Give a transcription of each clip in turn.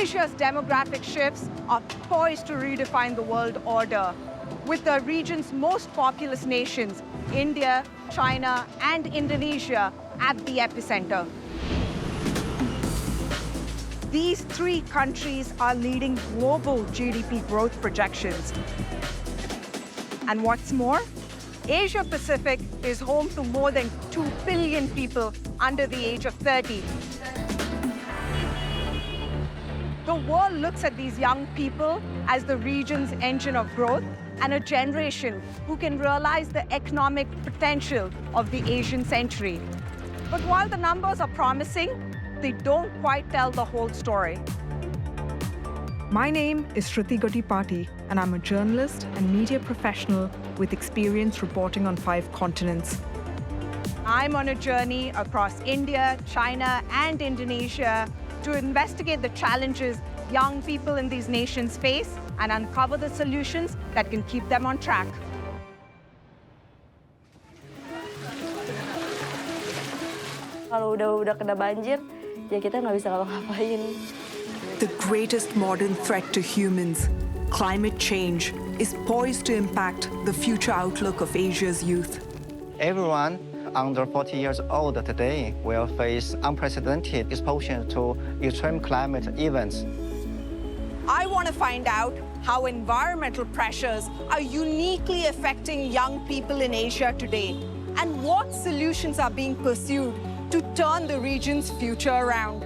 Asia's demographic shifts are poised to redefine the world order, with the region's most populous nations, India, China, and Indonesia, at the epicenter. These three countries are leading global GDP growth projections. And what's more, Asia Pacific is home to more than 2 billion people under the age of 30. The world looks at these young people as the region's engine of growth and a generation who can realize the economic potential of the Asian century. But while the numbers are promising, they don't quite tell the whole story. My name is Sruthi Gottipati, and I'm a journalist and media professional with experience reporting on 5 continents. I'm on a journey across India, China, and Indonesia to investigate the challenges young people in these nations face and uncover the solutions that can keep them on track. Kalau udah kena banjir, ya kita nggak bisa ngapa-ngapain. The greatest modern threat to humans, climate change, is poised to impact the future outlook of Asia's youth. Everyone under 40 years old today will face unprecedented exposure to extreme climate events. I want to find out how environmental pressures are uniquely affecting young people in Asia today, and what solutions are being pursued to turn the region's future around.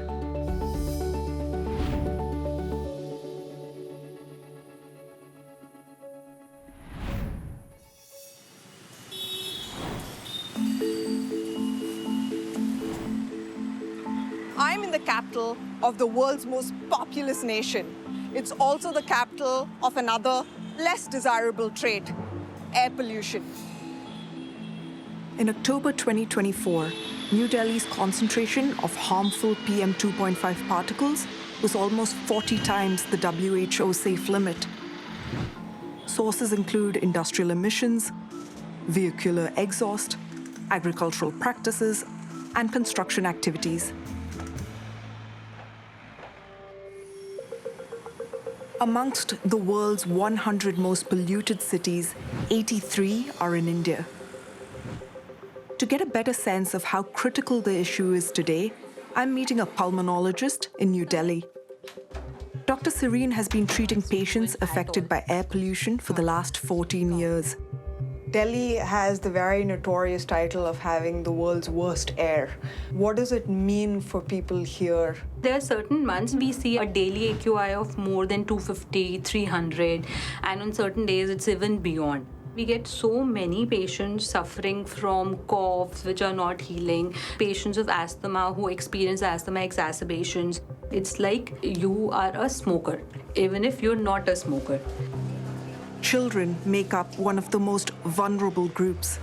I'm in the capital of the world's most populous nation. It's also the capital of another less desirable trait, air pollution. In October 2024, New Delhi's concentration of harmful PM 2.5 particles was almost 40 times the WHO safe limit. Sources include industrial emissions, vehicular exhaust, agricultural practices, and construction activities. Amongst the world's 100 most polluted cities, 83 are in India. To get a better sense of how critical the issue is today, I'm meeting a pulmonologist in New Delhi. Dr. Serene has been treating patients affected by air pollution for the last 14 years. Delhi has the very notorious title of having the world's worst air. What does it mean for people here? There are certain months we see a daily AQI of more than 250, 300, and on certain days it's even beyond. We get so many patients suffering from coughs which are not healing, patients of asthma who experience asthma exacerbations. It's like you are a smoker, even if you're not a smoker. Children make up one of the most vulnerable groups.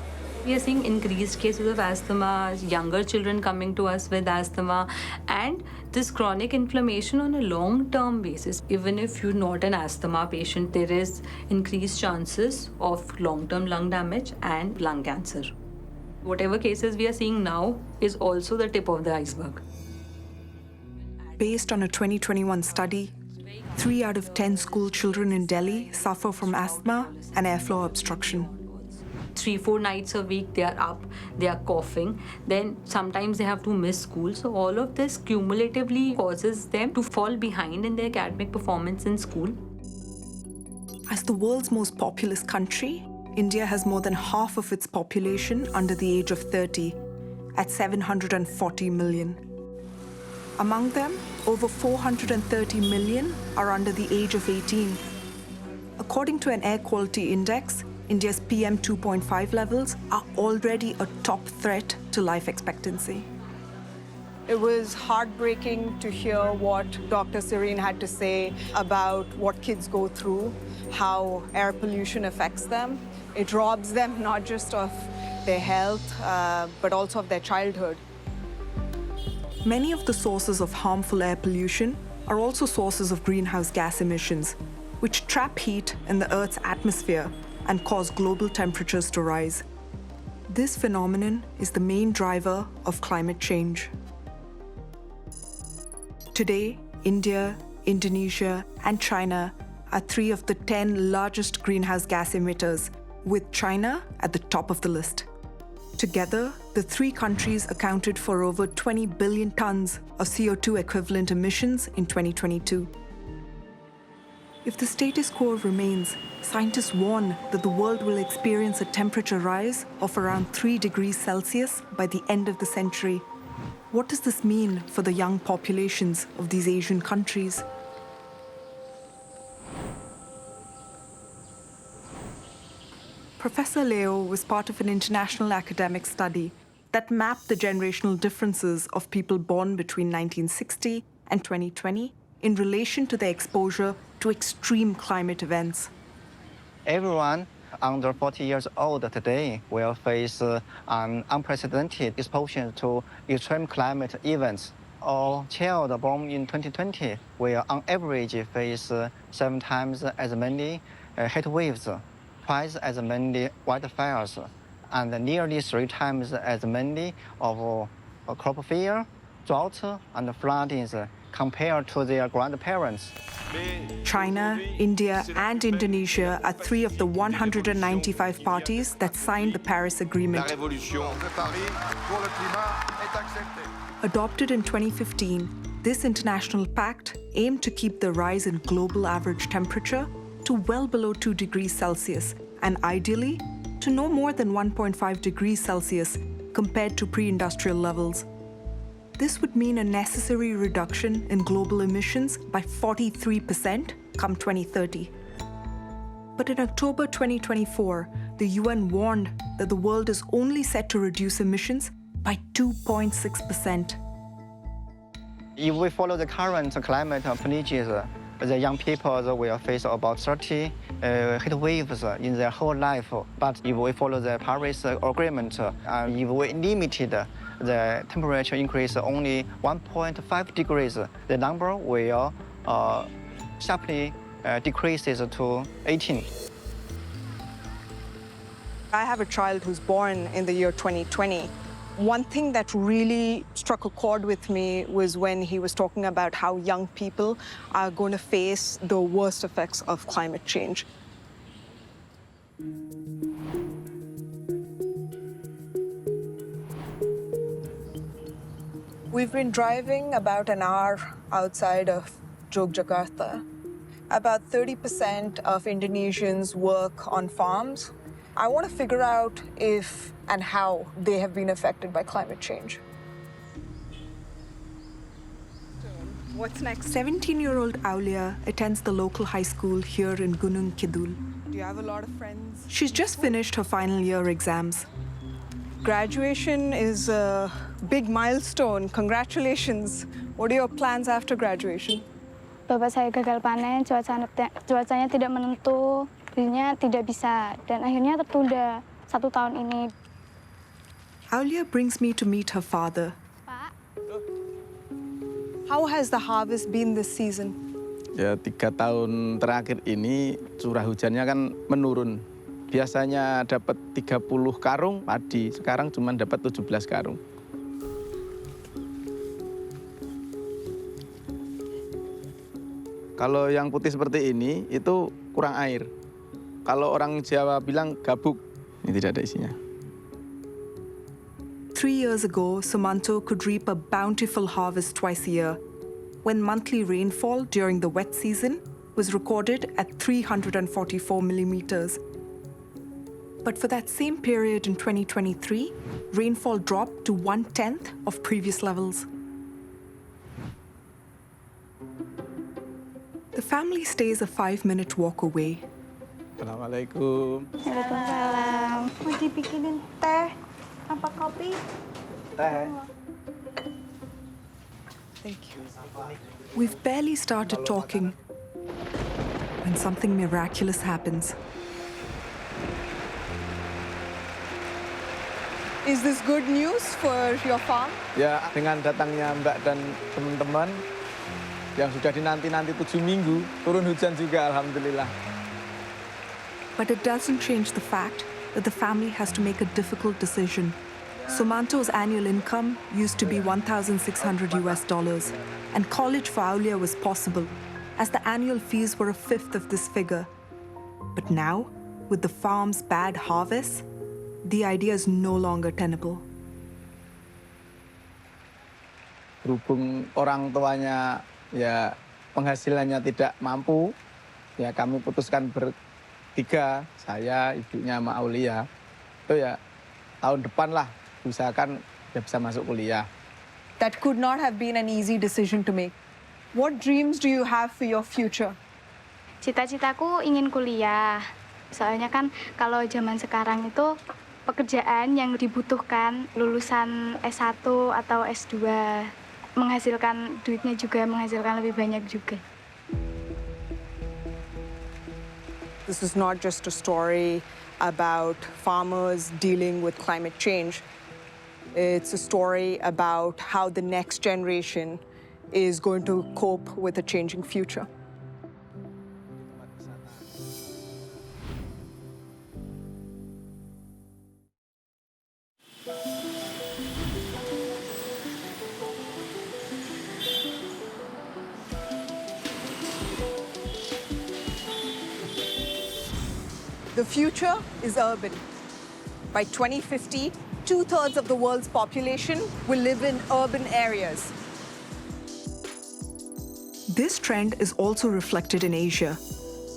We are seeing increased cases of asthma, younger children coming to us with asthma, and this chronic inflammation on a long-term basis. Even if you're not an asthma patient, there is increased chances of long-term lung damage and lung cancer. Whatever cases we are seeing now is also the tip of the iceberg. Based on a 2021 study, 3 out of 10 school children in Delhi suffer from asthma and airflow obstruction. 3-4 nights a week they are up, they are coughing, then sometimes they have to miss school. So all of this cumulatively causes them to fall behind in their academic performance in school. As the world's most populous country, India has more than half of its population under the age of 30, at 740 million. Among them, over 430 million are under the age of 18. According to an air quality index, India's PM 2.5 levels are already a top threat to life expectancy. It was heartbreaking to hear what Dr. Serene had to say about what kids go through, how air pollution affects them. It robs them not just of their health, but also of their childhood. Many of the sources of harmful air pollution are also sources of greenhouse gas emissions, which trap heat in the Earth's atmosphere and cause global temperatures to rise. This phenomenon is the main driver of climate change. Today, India, Indonesia, and China are 3 of the 10 largest greenhouse gas emitters, with China at the top of the list. Together, the 3 countries accounted for over 20 billion tons of CO2 equivalent emissions in 2022. If the status quo remains, scientists warn that the world will experience a temperature rise of around 3 degrees Celsius by the end of the century. What does this mean for the young populations of these Asian countries? Professor Leo was part of an international academic study that mapped the generational differences of people born between 1960 and 2020 in relation to their exposure to extreme climate events. Everyone under 40 years old today will face an unprecedented exposure to extreme climate events. A child born in 2020 will on average face 7 times as many heatwaves, twice as many wildfires, and nearly 3 times as many of crop failure, drought, and floodings compared to their grandparents. China, India, and Indonesia are 3 of the 195 parties that signed the Paris Agreement. Adopted in 2015, this international pact aimed to keep the rise in global average temperature to well below 2 degrees Celsius, and ideally, to no more than 1.5 degrees Celsius compared to pre-industrial levels. This would mean a necessary reduction in global emissions by 43% come 2030. But in October 2024, the UN warned that the world is only set to reduce emissions by 2.6%. If we follow the current climate pledges, the young people will face about 30 heat waves in their whole life. But if we follow the Paris Agreement, if we limited the temperature increase only 1.5 degrees, the number will sharply decreases to 18. I have a child who's born in the year 2020. One thing that really struck a chord with me was when he was talking about how young people are going to face the worst effects of climate change. We've been driving about an hour outside of Jakarta. About 30% of Indonesians work on farms. I want to figure out if and how they have been affected by climate change. What's next? 17-year-old Aulia attends the local high school here in Gunung Kidul. Do you have a lot of friends? She's just finished her final year exams. Graduation is a big milestone. Congratulations. What are your plans after graduation? Bapak saya gagal panen, cuacanya tidak menentu, dirinya tidak bisa, dan akhirnya tertunda 1 tahun ini. Aulia brings me to meet her father. Pak. How has the harvest been this season? Ya, 3 tahun terakhir ini curah hujannya kan menurun. Biasanya dapat 30 karung padi, sekarang cuma dapat 17 karung. Kalau yang putih seperti ini, itu kurang air. Kalau orang Jawa bilang gabuk, ini tidak ada isinya. 3 years ago, Sumanto could reap a bountiful harvest twice a year, when monthly rainfall during the wet season was recorded at 344 millimeters. But for that same period in 2023, rainfall dropped to 1/10 of previous levels. The family stays a 5-minute walk away. Assalamualaikum. Waalaikumsalam. Mau dibikinin teh apa kopi? Teh. Thank you. We've barely started talking when something miraculous happens. Is this good news for your farm? Ya, dengan datangnya Mbak dan teman-teman yang sudah dinanti-nanti 7 minggu, turun hujan juga, alhamdulillah. But it doesn't change the fact that the family has to make a difficult decision. Sumanto's annual income used to be $1,600 US, and college for Aulia was possible. as the annual fees were a fifth of this figure. But now, with the farm's bad harvests, the idea is no longer tenable. Berhubung orang tuanya ya penghasilannya tidak mampu, ya kami putuskan bertiga, saya, ibunya, sama Aulia. Itu ya tahun depan lah, usahakan dia bisa masuk kuliah. That could not have been an easy decision to make. What dreams do you have for your future? Cita-citaku ingin kuliah. Soalnya kan kalau zaman sekarang itu pekerjaan yang dibutuhkan lulusan S1 atau S2. Menghasilkan duitnya juga, menghasilkan lebih banyak juga. This is not just a story about farmers dealing with climate change. It's a story about how the next generation is going to cope with a changing future. The future is urban. By 2050, 2/3 of the world's population will live in urban areas. This trend is also reflected in Asia.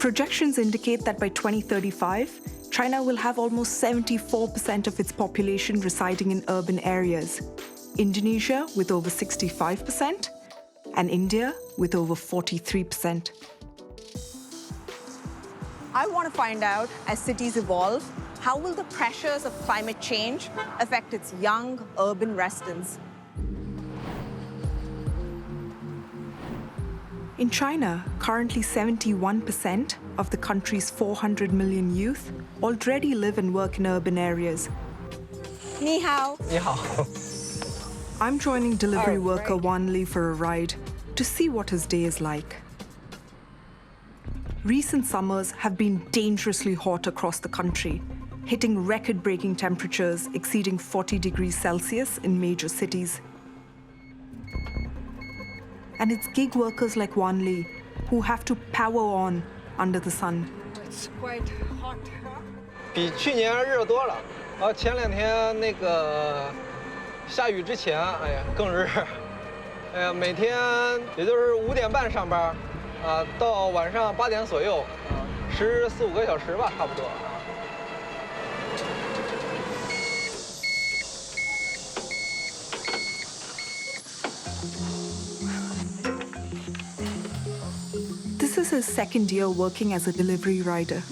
Projections indicate that by 2035, China will have almost 74% of its population residing in urban areas, Indonesia with over 65%, and India with over 43%. I want to find out, as cities evolve, how will the pressures of climate change affect its young urban residents? In China, currently 71% of the country's 400 million youth already live and work in urban areas. Ni hao. 你好。 I'm joining delivery Oh, worker great. Wan Li for a ride to see what his day is like. Recent summers have been dangerously hot across the country, hitting record-breaking temperatures exceeding 40 degrees Celsius in major cities. And it's gig workers like Wan Li who have to power on under the sun. It's quite hot, huh? 比去年热多了，前2天那个下雨之前，哎呀更热，哎呀每天也就是5点半上班，到晚上8点左右，14、15个小时吧，差不多。 This is his second year working as a delivery rider.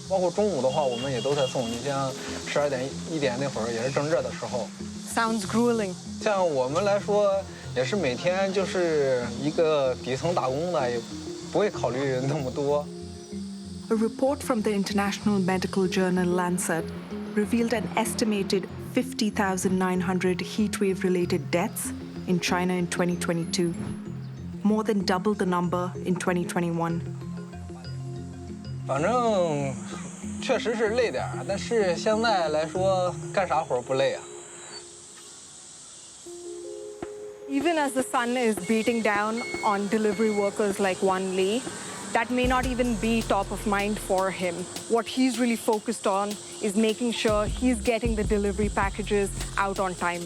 包括中午的话，我们也都在送。你像12点、1点那会儿也是正热的时候。 Sounds grueling. 像我们来说，也是每天就是一个底层打工的，也不会考虑那么多。 A report from the international medical journal Lancet revealed an estimated 50,900 heatwave-related deaths in China in 2022, more than double the number in 2021. 反正确实是累点儿，但是现在来说，干啥活不累啊？ Even as the sun is beating down on delivery workers like Wan Li, that may not even be top of mind for him. What he's really focused on is making sure he's getting the delivery packages out on time.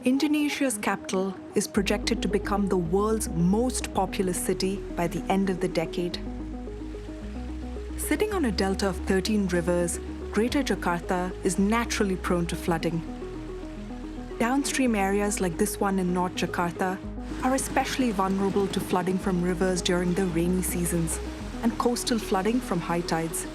Indonesia's capital is projected to become the world's most populous city by the end of the decade. Sitting on a delta of 13 rivers, Greater Jakarta is naturally prone to flooding. Downstream areas like this one in North Jakarta are especially vulnerable to flooding from rivers during the rainy seasons and coastal flooding from high tides.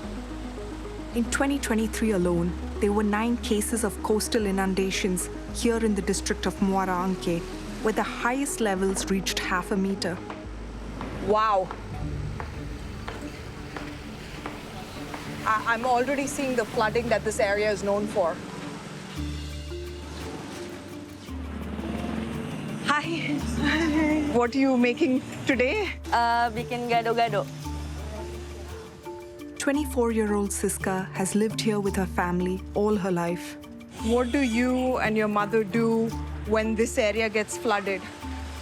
In 2023 alone, there were 9 cases of coastal inundations here in the district of Muara Angke, where the highest levels reached half a meter. Wow. I'm already seeing the flooding that this area is known for. Hi. What are you making today? Bikin gado-gado. 24-year-old Siska has lived here with her family all her life. What do you and your mother do when this area gets flooded?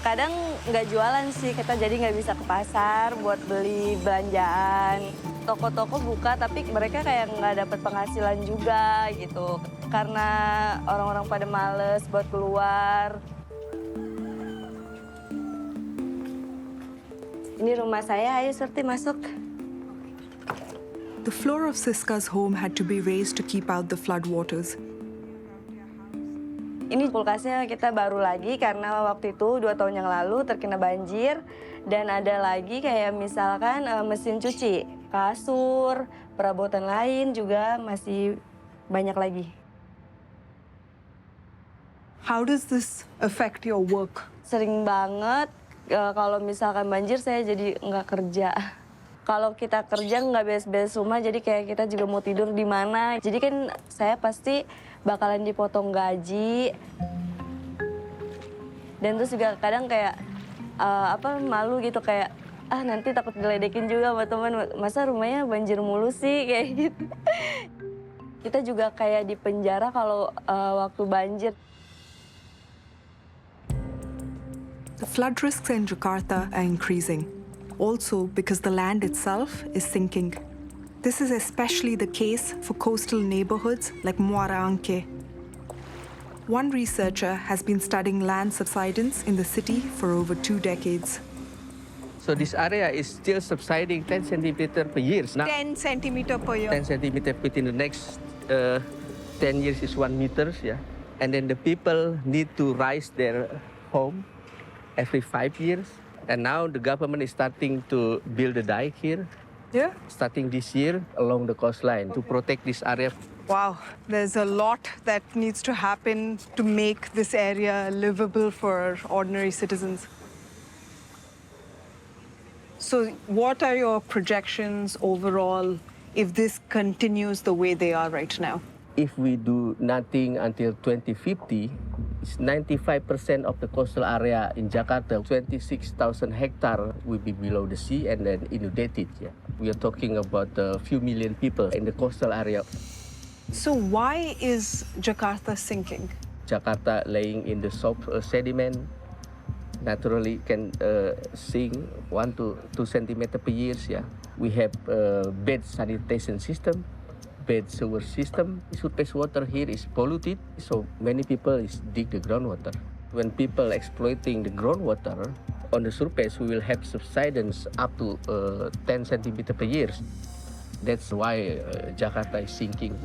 Kadang nggak jualan sih, kita jadi nggak bisa ke pasar buat beli belanjaan. Toko-toko buka, tapi mereka kayak nggak dapat penghasilan juga gitu. Karena orang-orang pada males buat keluar. Ini rumah saya, ayo Sruthi masuk. The floor of Siska's home had to be raised to keep out the flood waters. Ini kulkasnya kita baru lagi karena waktu itu 2 tahun yang lalu terkena banjir. Dan ada lagi kayak misalkan mesin cuci, kasur, perabotan lain juga masih banyak lagi. How does this affect your work? Sering banget kalau misalkan banjir saya jadi nggak kerja. Kalau kita kerja nggak beres-beres rumah, jadi kayak kita juga mau tidur di mana. Jadi kan saya pasti bakalan dipotong gaji. Dan terus juga kadang kayak malu gitu kayak nanti takut diledekin juga sama teman. Masa rumahnya banjir mulu sih kayak gitu. Kita juga kayak di penjara kalau waktu banjir. The flood risks in Jakarta are increasing, also because the land itself is sinking. This is especially the case for coastal neighborhoods like Muara Angke. One researcher has been studying land subsidence in the city for over 2 decades. So this area is still subsiding 10 centimeter per year. Now, 10 centimeter per year. 10 centimeter within the next 10 years is 1 meter, yeah. And then the people need to rise their home every 5 years. And now the government is starting to build a dike here. Yeah. Starting this year along the coastline to protect this area. Wow, there's a lot that needs to happen to make this area livable for ordinary citizens. So what are your projections overall if this continues the way they are right now? If we do nothing until 2050, it's 95% of the coastal area in Jakarta, 26,000 hectares will be below the sea and then inundated. Yeah. We are talking about a few million people in the coastal area. So why is Jakarta sinking? Jakarta laying in the soft sediment naturally can sink 1 to 2 centimeters per year. Yeah. We have bad sanitation system. Bad sewer system. Surface water here is polluted, so many people dig the groundwater. When people exploiting the groundwater on the surface, we will have subsidence up to 10 centimeters per year. That's why Jakarta is sinking.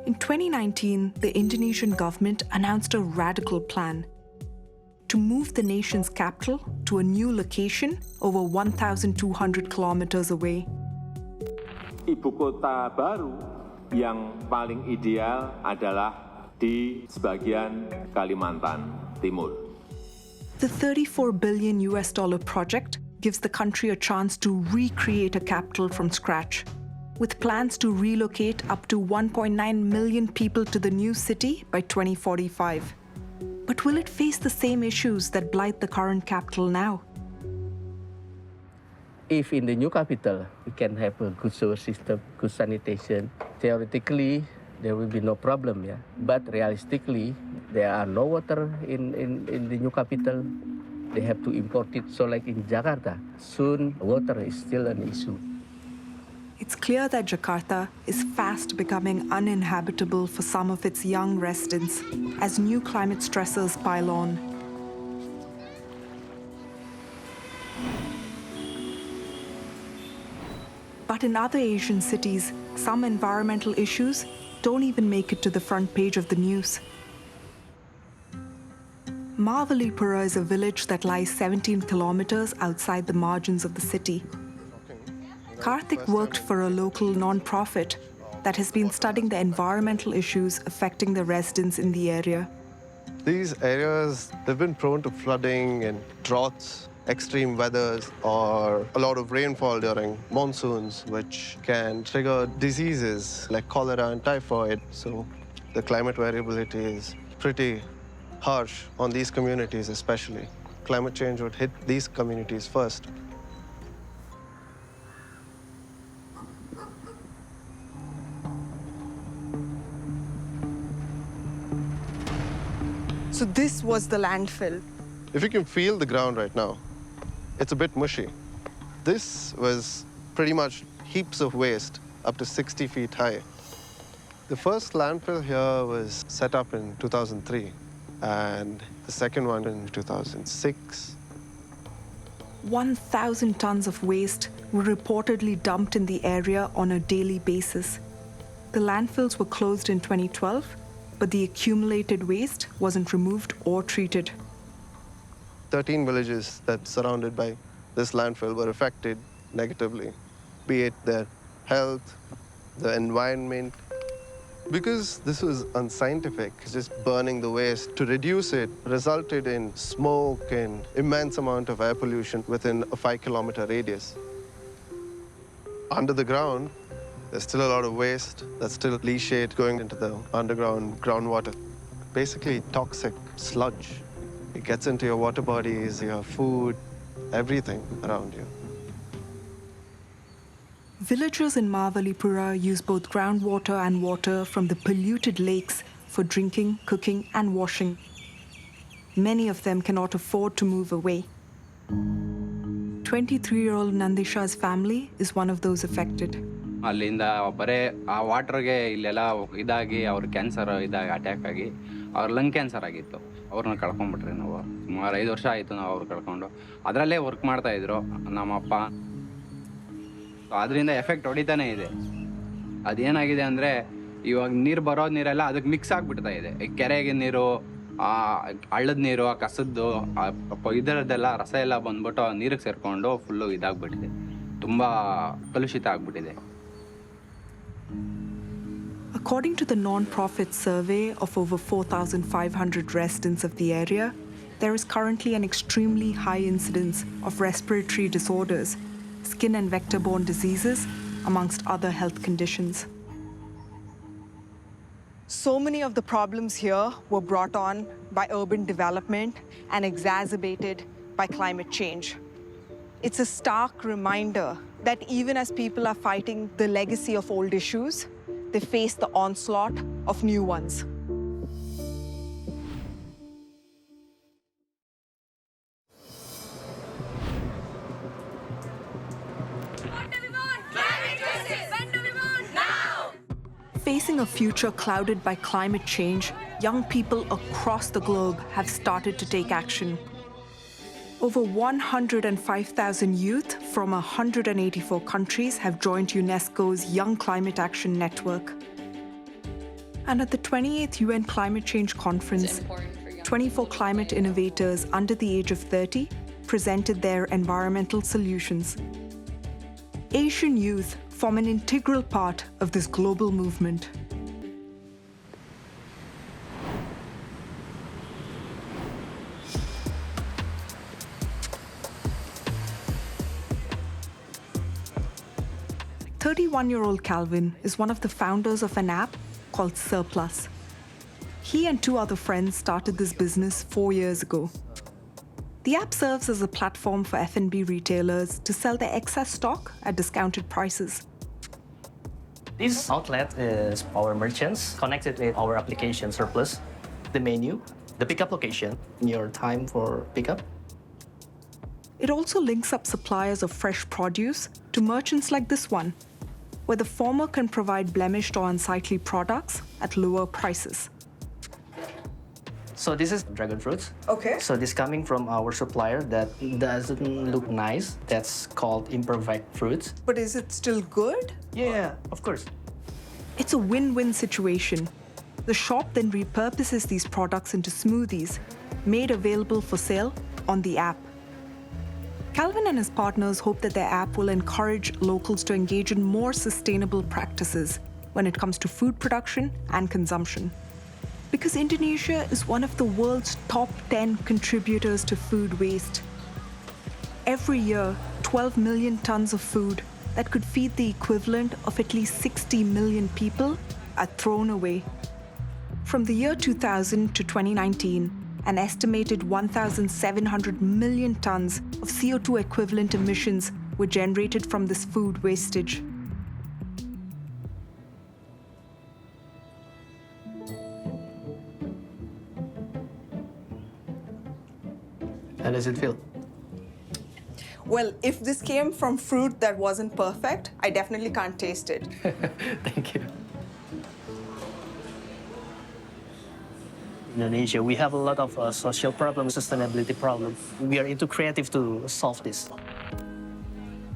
In 2019, the Indonesian government announced a radical plan to move the nation's capital to a new location over 1,200 kilometers away. Ibu kota baru yang paling ideal adalah di sebagian Kalimantan Timur. The $34 billion project gives the country a chance to recreate a capital from scratch, with plans to relocate up to 1.9 million people to the new city by 2045. But will it face the same issues that blight the current capital now? If in the new capital, we can have a good sewer system, good sanitation, theoretically, there will be no problem, yeah. But realistically, there are no water in the new capital. They have to import it. So like in Jakarta, soon water is still an issue. It's clear that Jakarta is fast becoming uninhabitable for some of its young residents as new climate stressors pile on. But in other Asian cities, some environmental issues don't even make it to the front page of the news. Mavalipura is a village that lies 17 kilometers outside the margins of the city. Karthik worked for a local non-profit that has been studying the environmental issues affecting the residents in the area. These areas, they've been prone to flooding and droughts, extreme weathers, or a lot of rainfall during monsoons, which can trigger diseases like cholera and typhoid. So the climate variability is pretty harsh on these communities especially. Climate change would hit these communities first. So this was the landfill. If you can feel the ground right now, it's a bit mushy. This was pretty much heaps of waste up to 60 feet high. The first landfill here was set up in 2003, and the second one in 2006. 1,000 tons of waste were reportedly dumped in the area on a daily basis. The landfills were closed in 2012, but the accumulated waste wasn't removed or treated. 13 villages that's surrounded by this landfill were affected negatively, be it their health, the environment. Because this was unscientific, just burning the waste to reduce it resulted in smoke and immense amount of air pollution within a 5-kilometer radius. Under the ground, there's still a lot of waste that's still leachate going into the underground groundwater. Basically toxic sludge. It gets into your water bodies, your food, everything around you. Villagers in Mavalipura use both groundwater and water from the polluted lakes for drinking, cooking, and washing. Many of them cannot afford to move away. 23-year-old Nandisha's family is one of those affected. ಅಲ್ಲಿಂದ ಬರೇ ಆ ವಾಟರ್ಗೆ ಇಲ್ಲೆಲ್ಲ ಇದಾಗಿ ಅವ್ರ cancer ಇದಾಗಿ attack ಆಗಿ ಅವ್ರ lung cancer ಆಗಿತ್ತು. ಅವ್ರನ್ನ ಕಳ್ಕೊಂಡ್ಬಿಟ್ರಿ ನಾವು. ಸುಮಾರು 5 ವರ್ಷ ಆಯಿತು ನಾವು ಅವ್ರು ಕಳ್ಕೊಂಡು. ಅದರಲ್ಲೇ ವರ್ಕ್ ಮಾಡ್ತಾಯಿದ್ರು ನಮ್ಮಪ್ಪ. ಅದರಿಂದ ಎಫೆಕ್ಟ್ ಹೊಡಿತಾನೆ ಇದೆ. ಅದೇನಾಗಿದೆ ಅಂದರೆ ಇವಾಗ ನೀರು ಬರೋ ನೀರೆಲ್ಲ ಅದಕ್ಕೆ ಮಿಕ್ಸ್ ಆಗಿಬಿಡ್ತಾ ಇದೆ. ಕೆರೆಗೆ ನೀರು, ಹಳ್ಳದ ನೀರು, ಆ ಕಸದ್ದು ಇದರದ್ದೆಲ್ಲ ರಸ ಎಲ್ಲ ಬಂದ್ಬಿಟ್ಟು ನೀರಿಗೆ ಸೇರಿಕೊಂಡು ಫುಲ್ಲು ಇದಾಗ್ಬಿಟ್ಟಿದೆ. ತುಂಬ ಕಲುಷಿತ ಆಗಿಬಿಟ್ಟಿದೆ. According to the non-profit survey of over 4,500 residents of the area, there is currently an extremely high incidence of respiratory disorders, skin and vector-borne diseases, amongst other health conditions. So many of the problems here were brought on by urban development and exacerbated by climate change. It's a stark reminder that even as people are fighting the legacy of old issues, they face the onslaught of new ones. Facing a future clouded by climate change, young people across the globe have started to take action. Over 105,000 youth from 184 countries have joined UNESCO's Young Climate Action Network. And at the 28th UN Climate Change Conference, 24 climate innovators under the age of 30 presented their environmental solutions. Asian youth form an integral part of this global movement. "31-year-old Calvin is one of the founders of an app called Surplus. He and 2 other friends started this business 4 years ago. The app serves as a platform for F&B retailers to sell their excess stock at discounted prices. This outlet is our merchants connected with our application Surplus, the menu, the pickup location, your time for pickup. It also links up suppliers of fresh produce to merchants like this one, where the former can provide blemished or unsightly products at lower prices. So this is dragon fruits. Okay. So this coming from our supplier that doesn't look nice. That's called imperfect fruits. But is it still good? Yeah, of course. It's a win-win situation. The shop then repurposes these products into smoothies, made available for sale on the app. Calvin and his partners hope that their app will encourage locals to engage in more sustainable practices when it comes to food production and consumption. Because Indonesia is one of the world's top 10 contributors to food waste. Every year, 12 million tons of food that could feed the equivalent of at least 60 million people are thrown away. From the year 2000 to 2019, an estimated 1,700 million tons of CO2 equivalent emissions were generated from this food wastage. How does it feel? Well, if this came from fruit that wasn't perfect, I definitely can't taste it. Thank you. Indonesia, we have a lot of social problems, sustainability problems. We are into creative to solve this.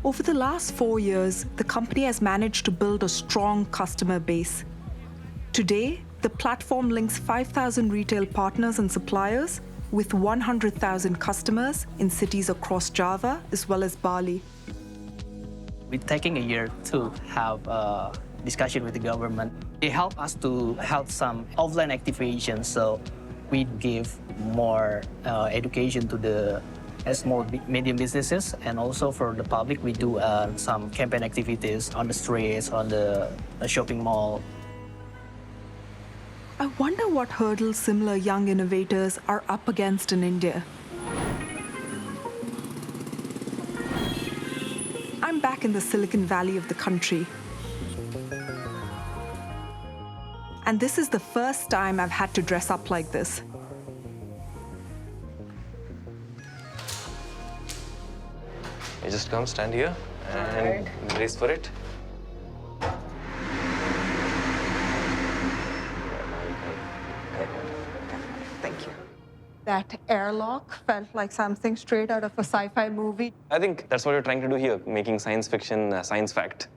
Over the last 4 years, the company has managed to build a strong customer base. Today, the platform links 5,000 retail partners and suppliers with 100,000 customers in cities across Java as well as Bali. We're taking a year to have a discussion with the government. It helped us to help some offline activations, so we give more education to the small, medium businesses, and also for the public, we do some campaign activities on the streets, on the shopping mall. I wonder what hurdles similar young innovators are up against in India. I'm back in the Silicon Valley of the country. And this is the first time I've had to dress up like this. You just come, stand here, and brace for it. Thank you. That airlock felt like something straight out of a sci-fi movie. I think that's what you're trying to do here, making science fiction science fact.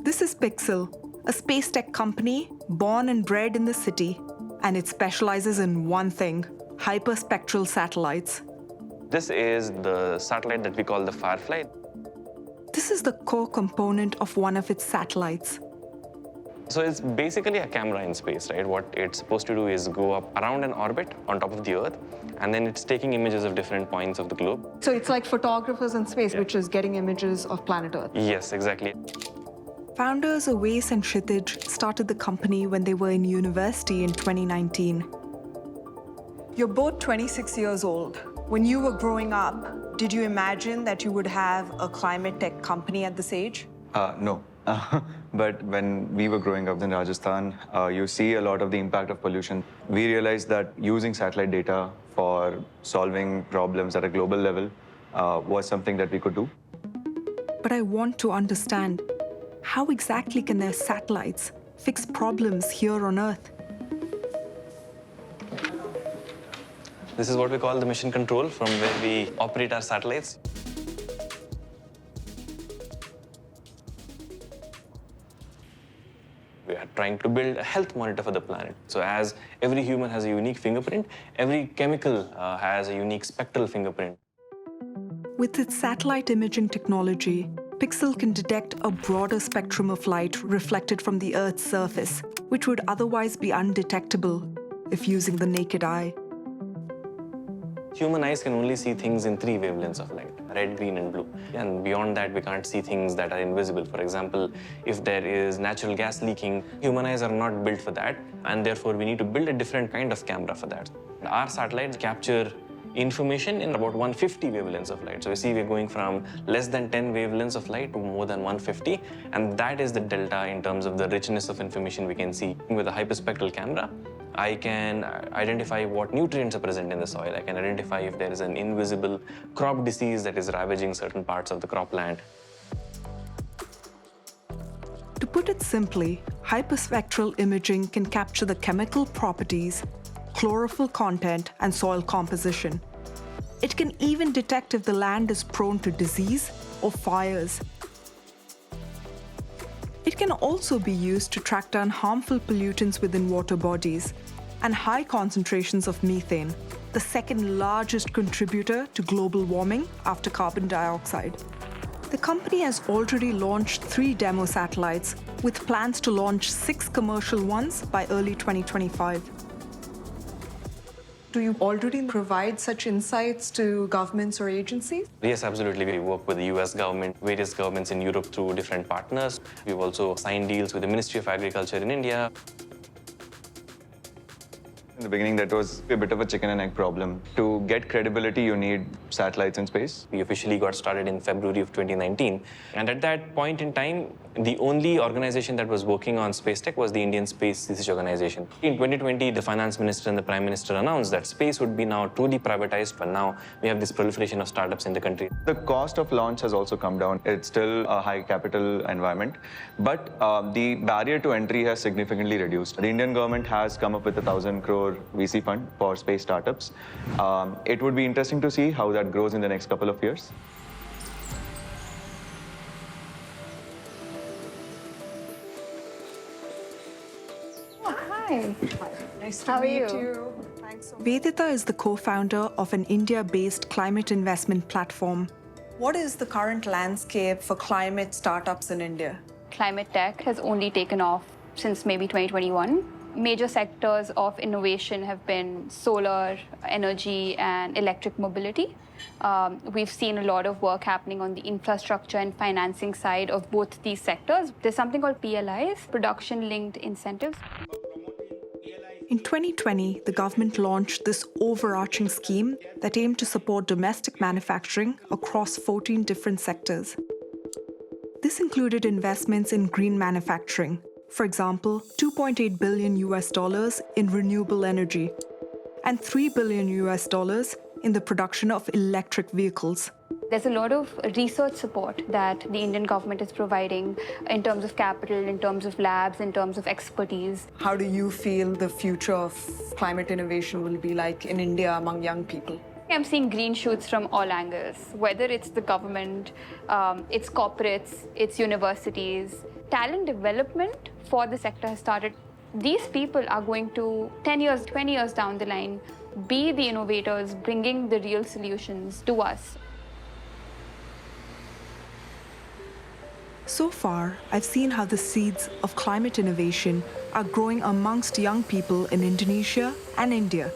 This is Pixel, a space tech company born and bred in the city, and it specializes in one thing: hyperspectral satellites. This is the satellite that we call the Firefly. This is the core component of one of its satellites. So it's basically a camera in space, right? What it's supposed to do is go up around an orbit on top of the Earth, and then it's taking images of different points of the globe. So it's like photographers in space, which is getting images of planet Earth. Yes, exactly. Founders Awais and Kshitij started the company when they were in university in 2019. You're both 26 years old. When you were growing up, did you imagine that you would have a climate tech company at this age? No. But when we were growing up in Rajasthan, you see a lot of the impact of pollution. We realized that using satellite data for solving problems at a global level was something that we could do. But I want to understand, how exactly can their satellites fix problems here on Earth? This is what we call the mission control, from where we operate our satellites. We are trying to build a health monitor for the planet. So as every human has a unique fingerprint, every chemical has a unique spectral fingerprint. With its satellite imaging technology, Pixel can detect a broader spectrum of light reflected from the Earth's surface, which would otherwise be undetectable if using the naked eye. Human eyes can only see things in 3 wavelengths of light: red, green, and blue. And beyond that, we can't see things that are invisible. For example, if there is natural gas leaking, human eyes are not built for that, and therefore we need to build a different kind of camera for that. Our satellites capture information in about 150 wavelengths of light. So you see we're going from less than 10 wavelengths of light to more than 150, and that is the delta in terms of the richness of information we can see. With a hyperspectral camera, I can identify what nutrients are present in the soil. I can identify if there is an invisible crop disease that is ravaging certain parts of the cropland. To put it simply, hyperspectral imaging can capture the chemical properties, chlorophyll content, and soil composition. It can even detect if the land is prone to disease or fires. It can also be used to track down harmful pollutants within water bodies and high concentrations of methane, the second largest contributor to global warming after carbon dioxide. The company has already launched 3 demo satellites, with plans to launch 6 commercial ones by early 2025. Do you already provide such insights to governments or agencies? Yes, absolutely. We work with the US government, various governments in Europe through different partners. We've also signed deals with the Ministry of Agriculture in India. In the beginning, that was a bit of a chicken and egg problem. To get credibility, you need satellites in space. We officially got started in February of 2019. And at that point in time, the only organization that was working on space tech was the Indian Space Research Organization. In 2020, the finance minister and the prime minister announced that space would be now truly privatized, but now we have this proliferation of startups in the country. The cost of launch has also come down. It's still a high capital environment, but the barrier to entry has significantly reduced. The Indian government has come up with 1,000 crore VC fund for space startups. It would be interesting to see how that grows in the next couple of years. Hi. Nice How are meet you? Thanks so much. Vedita is the co-founder of an India-based climate investment platform. What is the current landscape for climate startups in India? Climate tech has only taken off since maybe 2021. Major sectors of innovation have been solar, energy, and electric mobility. We've seen a lot of work happening on the infrastructure and financing side of both these sectors. There's something called PLIs, production-linked incentives. In 2020, the government launched this overarching scheme that aimed to support domestic manufacturing across 14 different sectors. This included investments in green manufacturing. For example, $2.8 billion in renewable energy and $3 billion in the production of electric vehicles. There's a lot of research support that the Indian government is providing in terms of capital, in terms of labs, in terms of expertise. How do you feel the future of climate innovation will be like in India among young people? I'm seeing green shoots from all angles, whether it's the government, it's corporates, it's universities. Talent development for the sector has started. These people are going to, 10 years, 20 years down the line, be the innovators, bringing the real solutions to us. So far, I've seen how the seeds of climate innovation are growing amongst young people in Indonesia and India.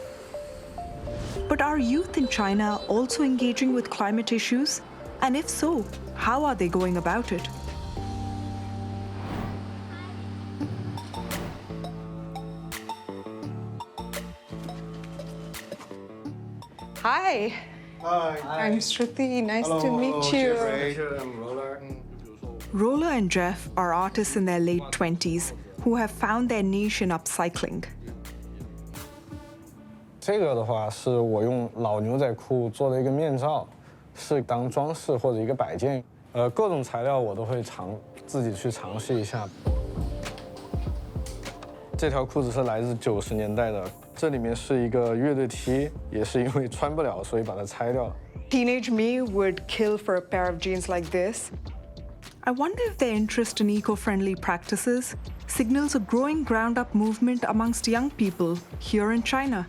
But are youth in China also engaging with climate issues? And if so, how are they going about it? Hi. Hi. I'm Sruthi. Nice to meet you. Roller and Jeff are artists in their late 20s who have found their niche in upcycling. 这个的话是我用老牛仔裤做的一个面罩，是当装饰或者一个摆件。各种材料我都会自己去尝试一下。这条裤子是来自90年代的，这里面是一个乐队 T， 也是因为穿不了，所以把它拆掉了。Teenage me would kill for a pair of jeans like this. I wonder if their interest in eco-friendly practices signals a growing ground-up movement amongst young people here in China.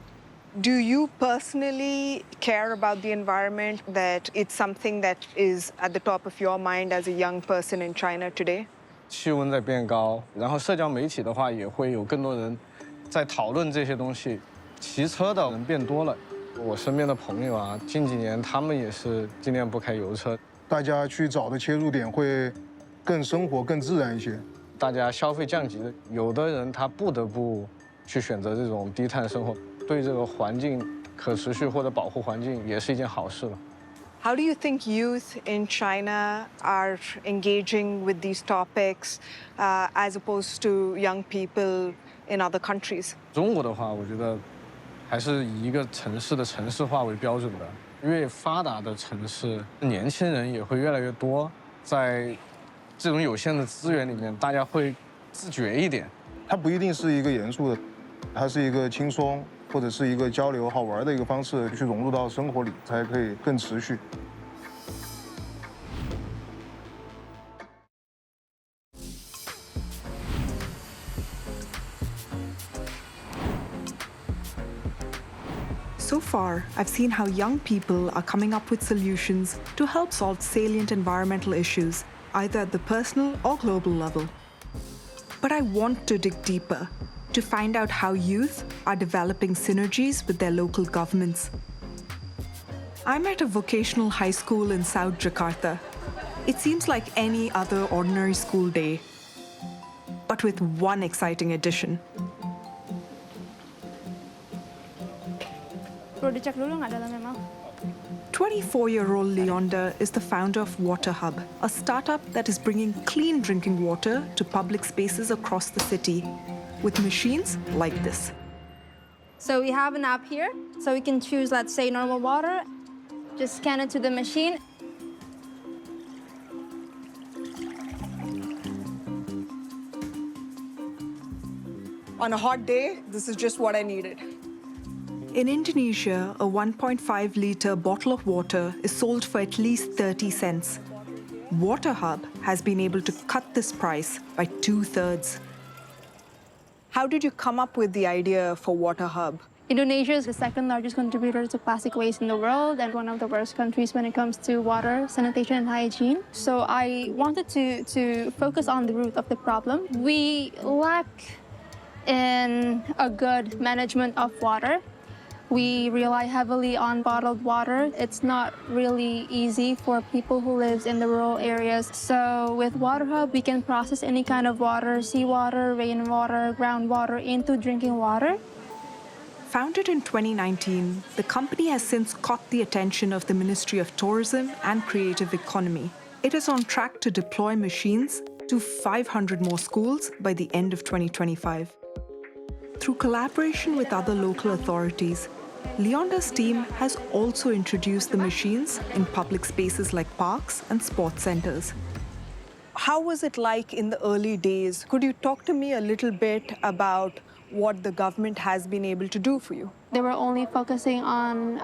Do you personally care about the environment, that it's something that is at the top of your mind as a young person in China today? 气温在变高，然后社交媒体的话也会有更多人在讨论这些东西。骑车的人变多了，我身边的朋友啊，近几年他们也是尽量不开油车。大家去找的切入点会更生活、更自然一些。大家消费降级的，有的人他不得不去选择这种低碳生活，对这个环境可持续或者保护环境也是一件好事了。How do you think youth in China are engaging with these topics as opposed to young people in other countries? 中国的话，我觉得还是以一个城市的城市化为标准的。越发达的城市，年轻人也会越来越多。在这种有限的资源里面，大家会自觉一点。它不一定是一个严肃的，它是一个轻松或者是一个交流好玩的一个方式，去融入到生活里，才可以更持续。So far, I've seen how young people are coming up with solutions to help solve salient environmental issues, either at the personal or global level. But I want to dig deeper, to find out how youth are developing synergies with their local governments. I'm at a vocational high school in South Jakarta. It seems like any other ordinary school day, but with one exciting addition. Perlu dicek dulu nggak dalamnya, Mal? 24-year-old Leonda is the founder of Water Hub, a startup that is bringing clean drinking water to public spaces across the city with machines like this. So we have an app here, so we can choose, let's say, normal water. Just scan it to the machine. On a hot day, this is just what I needed. In Indonesia, a 1.5-liter bottle of water is sold for at least 30 cents. Water Hub has been able to cut this price by 2/3. How did you come up with the idea for Water Hub? Indonesia is the second largest contributor to plastic waste in the world and one of the worst countries when it comes to water, sanitation, and hygiene. So I wanted to focus on the root of the problem. We lack in a good management of water. We rely heavily on bottled water. It's not really easy for people who live in the rural areas. So with Water Hub, we can process any kind of water, seawater, rainwater, groundwater into drinking water. Founded in 2019, the company has since caught the attention of the Ministry of Tourism and Creative Economy. It is on track to deploy machines to 500 more schools by the end of 2025. Through collaboration with other local authorities, Leonda's team has also introduced the machines in public spaces like parks and sports centers. How was it like in the early days? Could you talk to me a little bit about what the government has been able to do for you? They were only focusing on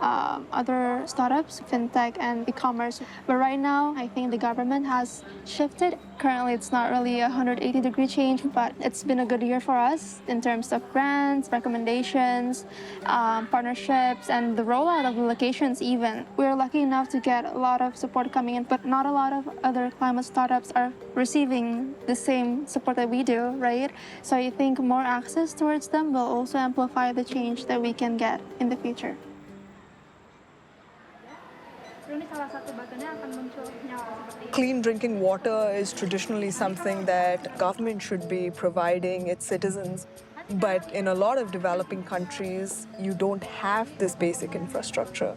other startups, fintech and e-commerce. But right now, I think the government has shifted. Currently, it's not really a 180-degree change, but it's been a good year for us in terms of grants, recommendations, partnerships, and the rollout of the locations even. We're lucky enough to get a lot of support coming in, but not a lot of other climate startups are receiving the same support that we do, right? So I think more access towards them will also amplify the change that we can get in the future. Clean drinking water is traditionally something that government should be providing its citizens. But in a lot of developing countries, you don't have this basic infrastructure.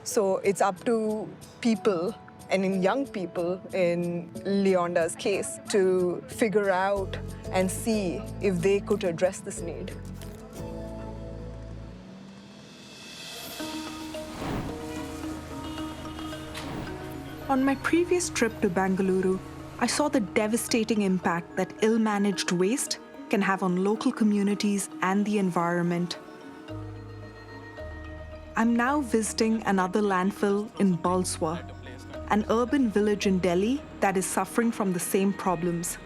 So it's up to people, and in young people, in Leonda's case, to figure out and see if they could address this need. On my previous trip to Bengaluru, I saw the devastating impact that ill-managed waste can have on local communities and the environment. I'm now visiting another landfill in Balswa, an urban village in Delhi that is suffering from the same problems.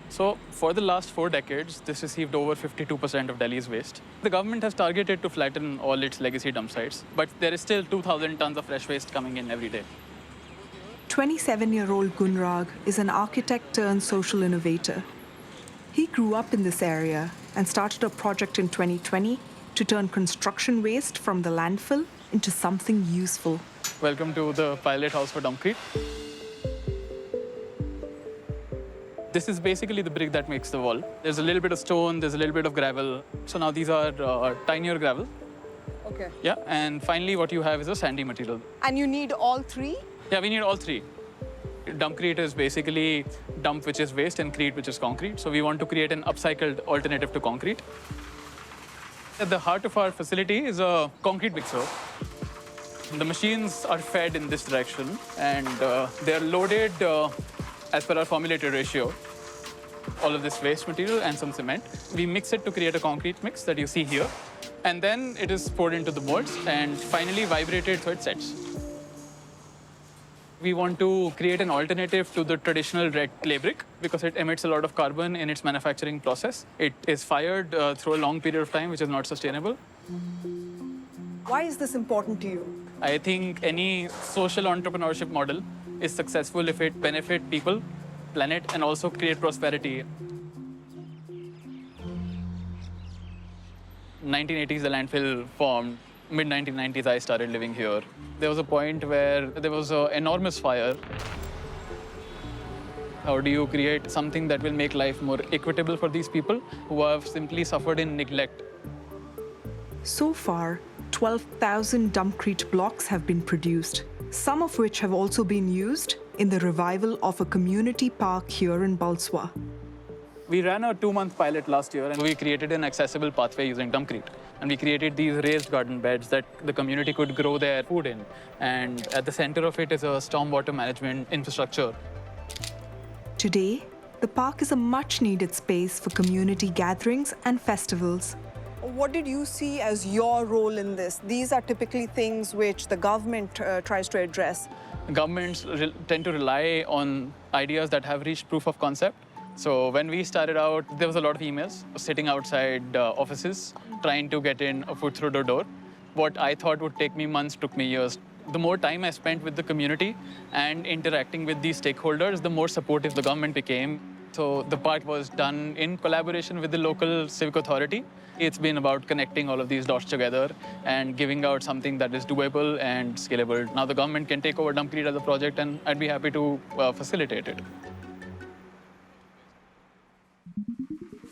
So for the last 4 decades, this received over 52% of Delhi's waste. The government has targeted to flatten all its legacy dump sites, but there is still 2,000 tons of fresh waste coming in every day. 27-year-old Gunrag is an architect turned social innovator. He grew up in this area and started a project in 2020 to turn construction waste from the landfill into something useful. Welcome to the pilot house for Dumpcrete. This is basically the brick that makes the wall. There's a little bit of stone, there's a little bit of gravel. So now these are tinier gravel. Okay. Yeah, and finally what you have is a sandy material. And you need all three? Yeah, we need all three. Dumpcrete is basically dump, which is waste, and crete, which is concrete. So we want to create an upcycled alternative to concrete. At the heart of our facility is a concrete mixer. The machines are fed in this direction, and they're loaded as per our formulated ratio. All of this waste material and some cement. We mix it to create a concrete mix that you see here. And then it is poured into the molds and finally vibrated so it sets. We want to create an alternative to the traditional red clay brick because it emits a lot of carbon in its manufacturing process. It is fired through a long period of time, which is not sustainable. Why is this important to you? I think any social entrepreneurship model is successful if it benefits people, planet, and also create prosperity. 1980s, the landfill formed. Mid-1990s, I started living here. There was a point where there was an enormous fire. How do you create something that will make life more equitable for these people who have simply suffered in neglect? So far, 12,000 dumpcrete blocks have been produced, some of which have also been used in the revival of a community park here in Balswa. We ran a 2-month pilot last year, and we created an accessible pathway using dumpcrete. And we created these raised garden beds that the community could grow their food in. And at the center of it is a stormwater management infrastructure. Today, the park is a much-needed space for community gatherings and festivals. What did you see as your role in this? These are typically things which the government tries to address. Governments tend to rely on ideas that have reached proof of concept. So when we started out, there was a lot of emails sitting outside offices, trying to get in a foot through the door. What I thought would take me months took me years. The more time I spent with the community and interacting with these stakeholders, the more supportive the government became. So the part was done in collaboration with the local civic authority. It's been about connecting all of these dots together and giving out something that is doable and scalable. Now the government can take over Dumpcrete as a project, and I'd be happy to facilitate it.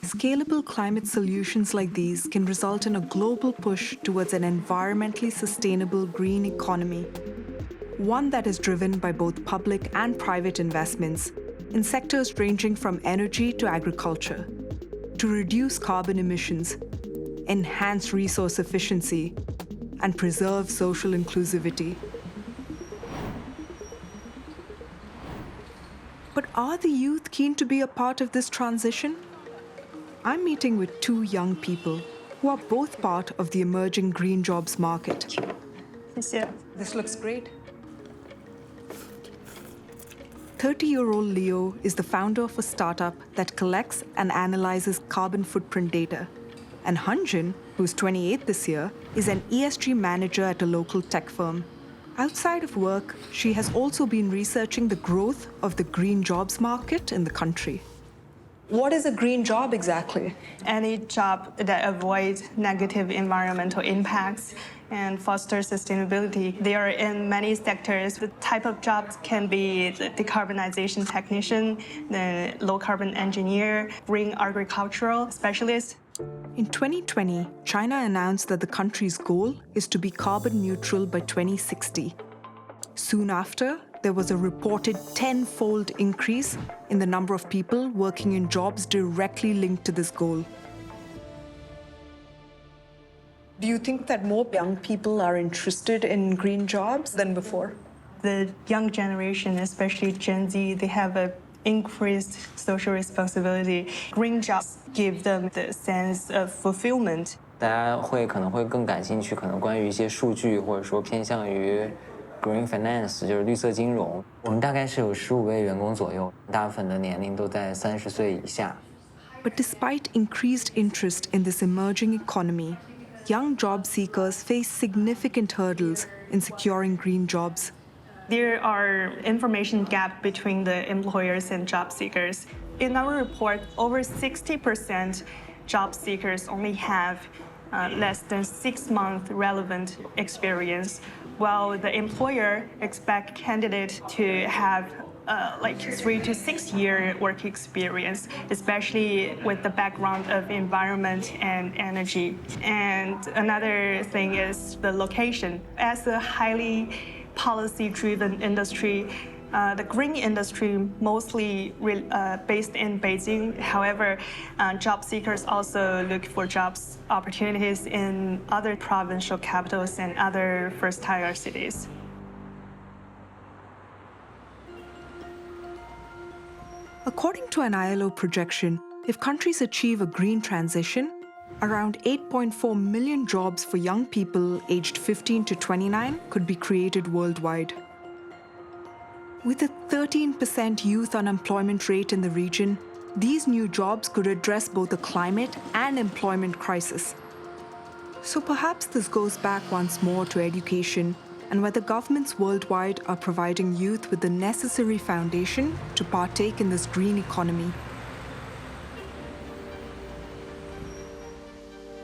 Scalable climate solutions like these can result in a global push towards an environmentally sustainable green economy, one that is driven by both public and private investments in sectors ranging from energy to agriculture, to reduce carbon emissions, enhance resource efficiency, and preserve social inclusivity. But are the youth keen to be a part of this transition? I'm meeting with two young people who are both part of the emerging green jobs market. This looks great. 30-year-old Leo is the founder of a startup that collects and analyzes carbon footprint data. And Hanjin, who's 28 this year, is an ESG manager at a local tech firm. Outside of work, she has also been researching the growth of the green jobs market in the country. What is a green job exactly? Any job that avoids negative environmental impacts and fosters sustainability. They are in many sectors. The type of jobs can be the decarbonization technician, the low-carbon engineer, green agricultural specialist. In 2020, China announced that the country's goal is to be carbon neutral by 2060. Soon after, there was a reported 10-fold increase in the number of people working in jobs directly linked to this goal. Do you think that more young people are interested in green jobs than before? The young generation, especially Gen Z, they have an increased social responsibility. Green jobs give them the sense of fulfillment. 大家可能会更感兴趣，可能关于一些数据，或者说偏向于 green finance 就是绿色金融。我们大概是有15位员工左右，大部分的年龄都在30岁以下。But despite increased interest in this emerging economy, young job seekers face significant hurdles in securing green jobs. There are information gap between the employers and job seekers. In our report, over 60% job seekers only have less than 6-month relevant experience, while the employer expect candidate to have like 3 to 6 year work experience, especially with the background of environment and energy. And another thing is the location. As a highly policy-driven industry, the green industry mostly based in Beijing. However, job seekers also look for jobs opportunities in other provincial capitals and other first-tier cities. According to an ILO projection, if countries achieve a green transition, around 8.4 million jobs for young people aged 15 to 29 could be created worldwide. With a 13% youth unemployment rate in the region, these new jobs could address both the climate and employment crisis. So perhaps this goes back once more to education and whether governments worldwide are providing youth with the necessary foundation to partake in this green economy.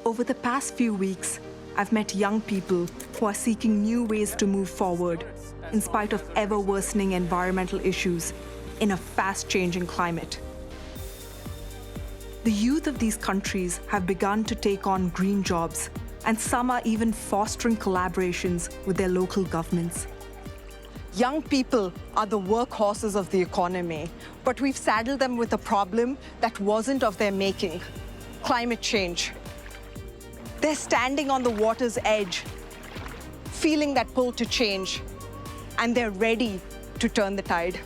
Over the past few weeks, I've met young people who are seeking new ways to move forward in spite of ever-worsening environmental issues in a fast-changing climate. The youth of these countries have begun to take on green jobs, and some are even fostering collaborations with their local governments. Young people are the workhorses of the economy, but we've saddled them with a problem that wasn't of their making: climate change. They're standing on the water's edge, feeling that pull to change, and they're ready to turn the tide.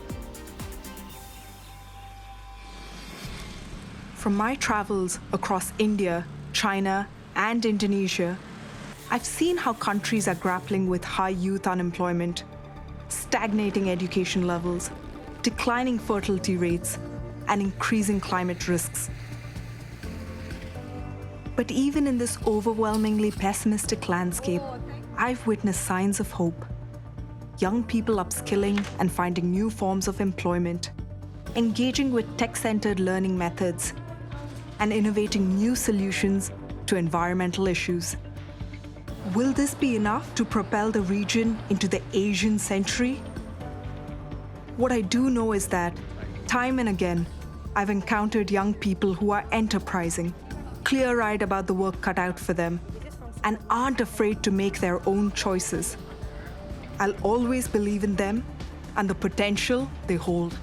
From my travels across India, China, and Indonesia, I've seen how countries are grappling with high youth unemployment, stagnating education levels, declining fertility rates, and increasing climate risks. But even in this overwhelmingly pessimistic landscape, I've witnessed signs of hope. Young people upskilling and finding new forms of employment, engaging with tech-centered learning methods, and innovating new solutions to environmental issues. Will this be enough to propel the region into the Asian century? What I do know is that, time and again, I've encountered young people who are enterprising, clear-eyed about the work cut out for them, and aren't afraid to make their own choices. I'll always believe in them and the potential they hold.